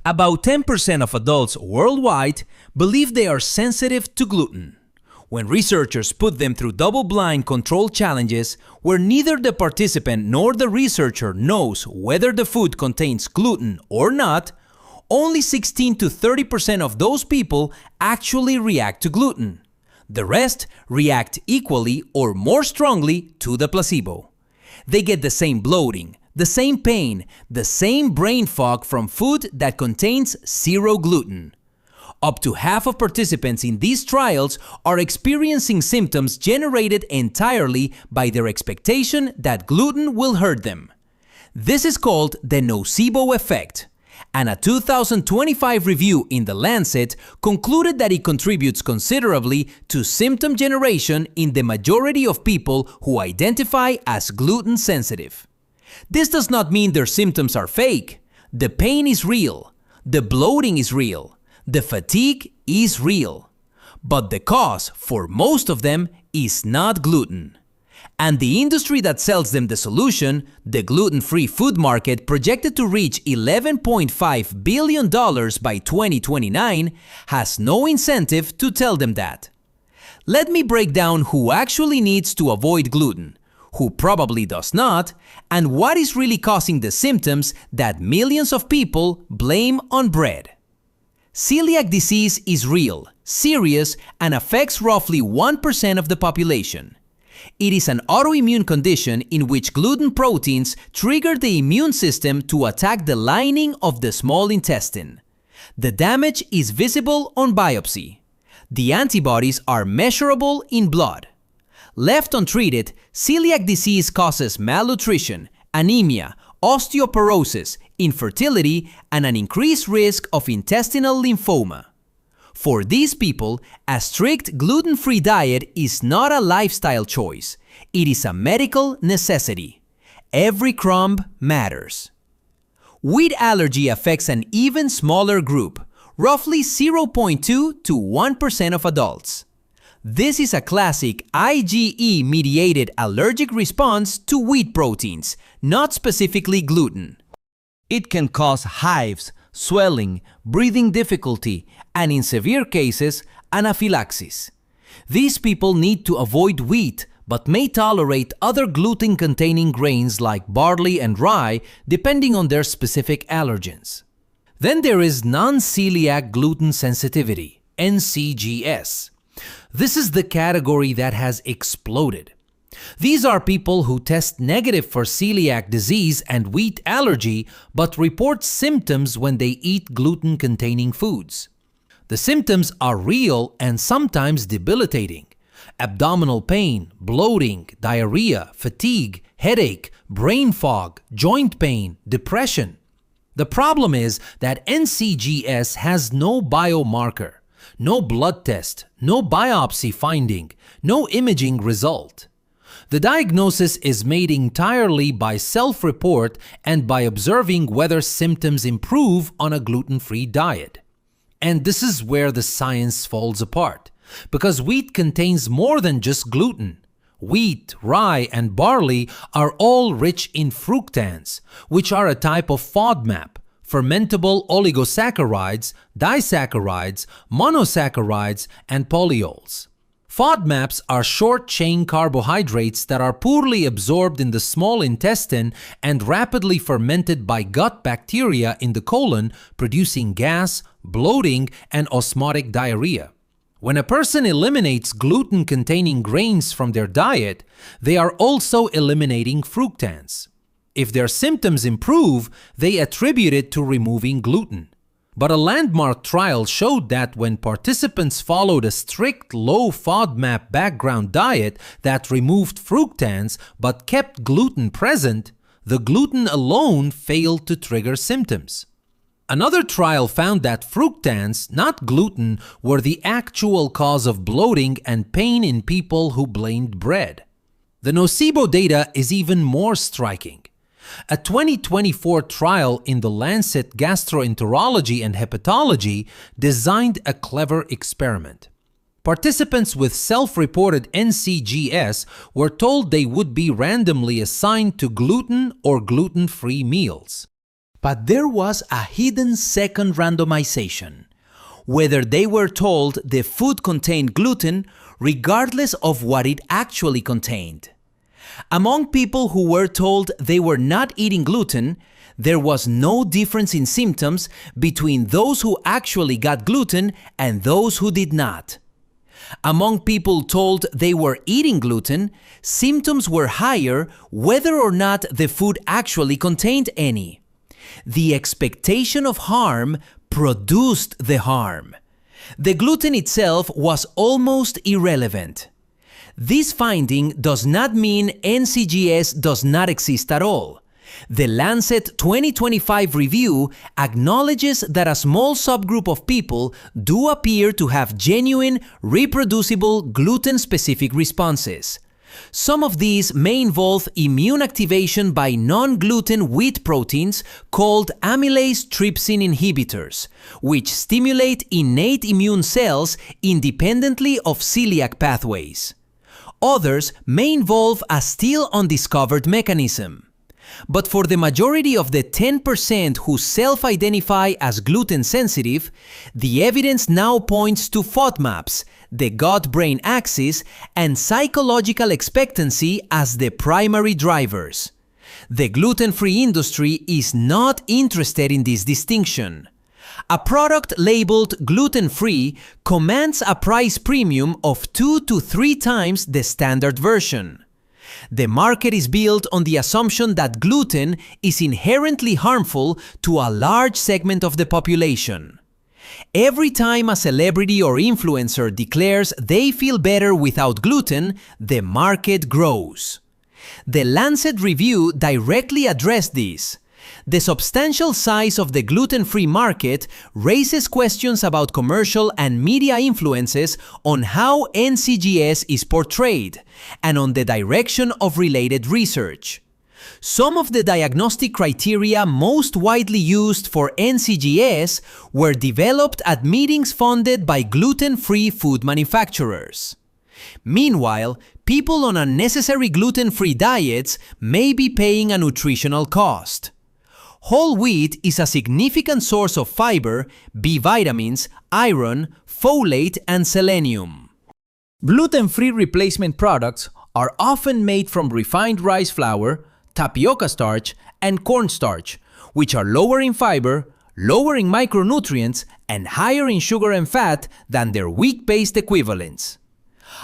About 10% of adults worldwide believe they are sensitive to gluten. When researchers put them through double-blind control challenges where neither the participant nor the researcher knows whether the food contains gluten or not, only 16 to 30% of those people actually react to gluten. The rest react equally or more strongly to the placebo. They get the same bloating, the same pain, the same brain fog from food that contains zero gluten. Up to half of participants in these trials are experiencing symptoms generated entirely by their expectation that gluten will hurt them. This is called the nocebo effect, and a 2025 review in The Lancet concluded that it contributes considerably to symptom generation in the majority of people who identify as gluten sensitive. This does not mean their symptoms are fake. The pain is real. The bloating is real. The fatigue is real. But the cause for most of them is not gluten. And the industry that sells them the solution, the gluten-free food market projected to reach $11.5 billion by 2029, has no incentive to tell them that. Let me break down who actually needs to avoid gluten, who probably does not, and what is really causing the symptoms that millions of people blame on bread. Celiac disease is real, serious, and affects roughly 1% of the population. It is an autoimmune condition in which gluten proteins trigger the immune system to attack the lining of the small intestine. The damage is visible on biopsy. The antibodies are measurable in blood. Left untreated, celiac disease causes malnutrition, anemia, osteoporosis, infertility, and an increased risk of intestinal lymphoma. For these people, a strict gluten-free diet is not a lifestyle choice. It is a medical necessity. Every crumb matters. Wheat allergy affects an even smaller group, roughly 0.2 to 1% of adults. This is a classic IgE-mediated allergic response to wheat proteins, not specifically gluten. It can cause hives, swelling, breathing difficulty, and in severe cases, anaphylaxis. These people need to avoid wheat but may tolerate other gluten-containing grains like barley and rye depending on their specific allergens. Then there is non-celiac gluten sensitivity, NCGS. This is the category that has exploded. These are people who test negative for celiac disease and wheat allergy but report symptoms when they eat gluten-containing foods. The symptoms are real and sometimes debilitating. Abdominal pain, bloating, diarrhea, fatigue, headache, brain fog, joint pain, depression. The problem is that NCGS has no biomarker, no blood test, no biopsy finding, no imaging result. The diagnosis is made entirely by self-report and by observing whether symptoms improve on a gluten-free diet. And this is where the science falls apart, because wheat contains more than just gluten. Wheat, rye, and barley are all rich in fructans, which are a type of FODMAP, fermentable oligosaccharides, disaccharides, monosaccharides, and polyols. FODMAPs are short-chain carbohydrates that are poorly absorbed in the small intestine and rapidly fermented by gut bacteria in the colon, producing gas, bloating, and osmotic diarrhea. When a person eliminates gluten-containing grains from their diet, they are also eliminating fructans. If their symptoms improve, they attribute it to removing gluten. But a landmark trial showed that when participants followed a strict low FODMAP background diet that removed fructans but kept gluten present, the gluten alone failed to trigger symptoms. Another trial found that fructans, not gluten, were the actual cause of bloating and pain in people who blamed bread. The nocebo data is even more striking. A 2024 trial in The Lancet Gastroenterology and Hepatology designed a clever experiment. Participants with self-reported NCGS were told they would be randomly assigned to gluten or gluten-free meals. But there was a hidden second randomization, whether they were told the food contained gluten regardless of what it actually contained. Among people who were told they were not eating gluten, there was no difference in symptoms between those who actually got gluten and those who did not. Among people told they were eating gluten, symptoms were higher whether or not the food actually contained any. The expectation of harm produced the harm. The gluten itself was almost irrelevant. This finding does not mean NCGS does not exist at all. The Lancet 2025 review acknowledges that a small subgroup of people do appear to have genuine, reproducible gluten-specific responses. Some of these may involve immune activation by non-gluten wheat proteins called amylase trypsin inhibitors, which stimulate innate immune cells independently of celiac pathways. Others may involve a still undiscovered mechanism. But for the majority of the 10% who self-identify as gluten sensitive, the evidence now points to FODMAPs, the gut-brain axis, and psychological expectancy as the primary drivers. The gluten-free industry is not interested in this distinction. A product labeled gluten-free commands a price premium of 2 to 3 times the standard version. The market is built on the assumption that gluten is inherently harmful to a large segment of the population. Every time a celebrity or influencer declares they feel better without gluten, the market grows. The Lancet review directly addressed this. The substantial size of the gluten-free market raises questions about commercial and media influences on how NCGS is portrayed and on the direction of related research. Some of the diagnostic criteria most widely used for NCGS were developed at meetings funded by gluten-free food manufacturers. Meanwhile, people on unnecessary gluten-free diets may be paying a nutritional cost. Whole wheat is a significant source of fiber, B vitamins, iron, folate, and selenium. Gluten-free replacement products are often made from refined rice flour, tapioca starch, and cornstarch, which are lower in fiber, lower in micronutrients, and higher in sugar and fat than their wheat-based equivalents.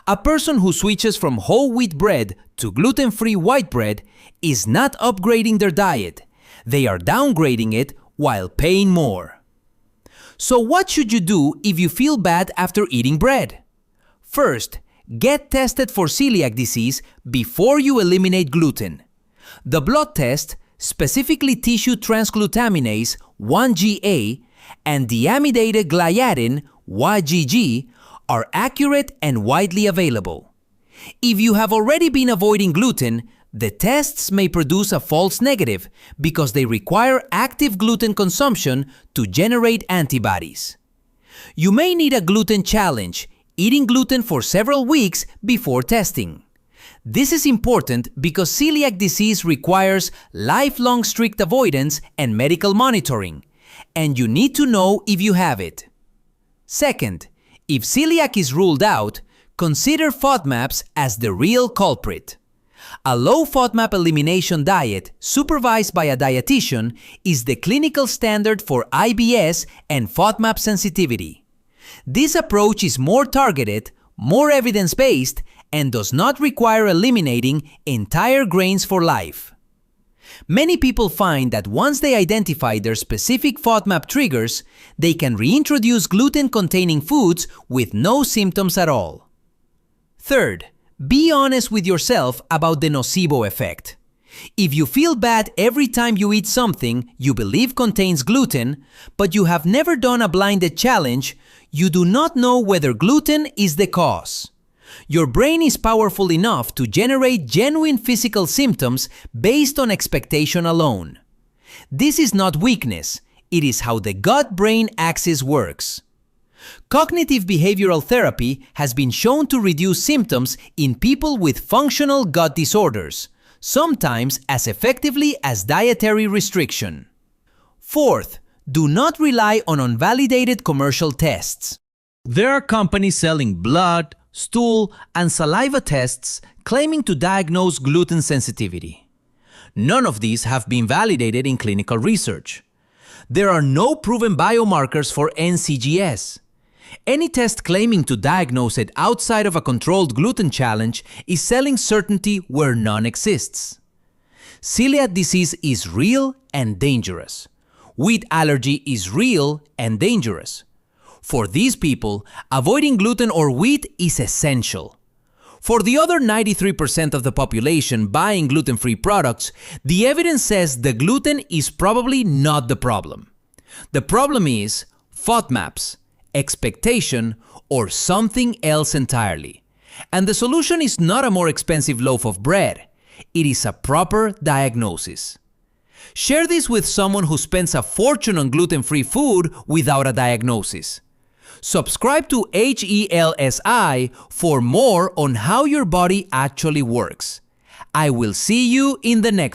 A person who switches from whole wheat bread to gluten-free white bread is not upgrading their diet. They are downgrading it while paying more. So what should you do if you feel bad after eating bread? First, get tested for celiac disease before you eliminate gluten. The blood test, specifically tissue transglutaminase 1GA and deamidated gliadin 1GG, are accurate and widely available. If you have already been avoiding gluten, the tests may produce a false negative because they require active gluten consumption to generate antibodies. You may need a gluten challenge, eating gluten for several weeks before testing. This is important because celiac disease requires lifelong strict avoidance and medical monitoring, and you need to know if you have it. Second, if celiac is ruled out, consider FODMAPs as the real culprit. A low FODMAP elimination diet supervised by a dietitian is the clinical standard for IBS and FODMAP sensitivity. This approach is more targeted, more evidence-based, and does not require eliminating entire grains for life. Many people find that once they identify their specific FODMAP triggers, they can reintroduce gluten-containing foods with no symptoms at all. Third, be honest with yourself about the nocebo effect. If you feel bad every time you eat something you believe contains gluten, but you have never done a blinded challenge, you do not know whether gluten is the cause. Your brain is powerful enough to generate genuine physical symptoms based on expectation alone. This is not weakness, it is how the gut-brain axis works. Cognitive behavioral therapy has been shown to reduce symptoms in people with functional gut disorders, sometimes as effectively as dietary restriction. Fourth, do not rely on unvalidated commercial tests. There are companies selling blood, stool, and saliva tests claiming to diagnose gluten sensitivity. None of these have been validated in clinical research. There are no proven biomarkers for NCGS. Any test claiming to diagnose it outside of a controlled gluten challenge is selling certainty where none exists. Celiac disease is real and dangerous. Wheat allergy is real and dangerous. For these people, avoiding gluten or wheat is essential. For the other 93% of the population buying gluten-free products, the evidence says the gluten is probably not the problem. The problem is FODMAPs, expectation, or something else entirely. And the solution is not a more expensive loaf of bread. It is a proper diagnosis. Share this with someone who spends a fortune on gluten-free food without a diagnosis. Subscribe to HELSI for more on how your body actually works. I will see you in the next